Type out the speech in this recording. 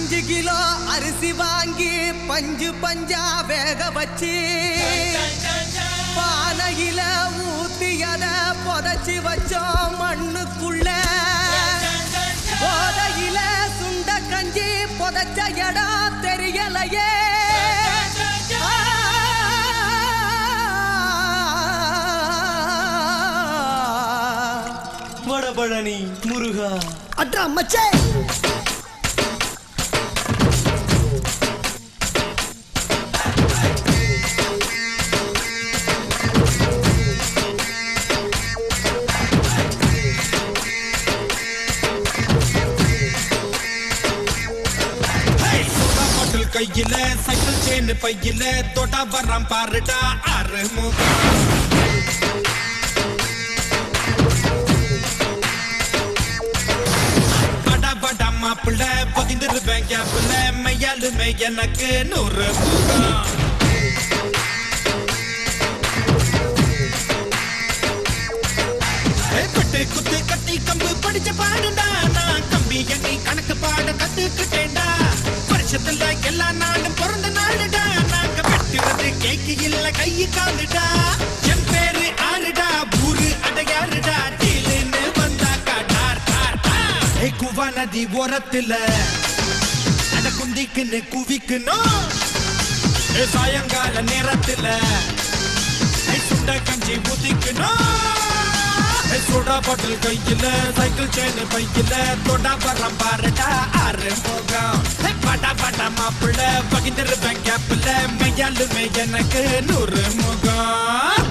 5 kilo அரிசி வாங்கி பஞ்சு பஞ்சா வேக வச்சு பானையில ஊத்தியத புதைச்சி வச்சோம் மண்ணுக்குள்ள போதையில சுண்ட கஞ்சி புதைச்ச இடம் தெரியலையே வடபழனி முருகா அட்ரா மச்சே கையில சைக்கிள் செயின் பையில தொட்டா வர்றான் பாருடா ஆறுமுகம் படா படா மாப்பிள்ள பதிந்திருப்பேன் கேப்புல மையாலுமே எனக்கு 100 முகம் பட்டு குத்து கட்டி கம்பு படிச்ச பாடுடா நான் கம்பி எண்ணி கணக்கு பாட கத்துக்கிட்டேன்டா வருஷத்துல எல்லா நாளும் பிறந்த நாளுடா நாங்க வெட்டுறது கேக்கு இல்ல கையு காலுடா என் பேரு ஆறுடா ஊரு அடையாறுடா டீலுன்னு வந்தாக்கா டார் டார் டார் குவா நதி ஓரத்துல அட குந்திக்குன்னு குவிக்கணும் சாயங்கால நேரத்துல சுண்ட கஞ்சி ஊத்திக்கணும் சோடா பாட்டில் கையில சைக்கிள் செயின் பையில தொண்டா வர்றான் பாருடா ஆறுமுகம் படா படா மாப்பிள்ள பகிர்ந்திருப்பேன் கேப்புல மையாலுமே எனக்கு 100 முகம்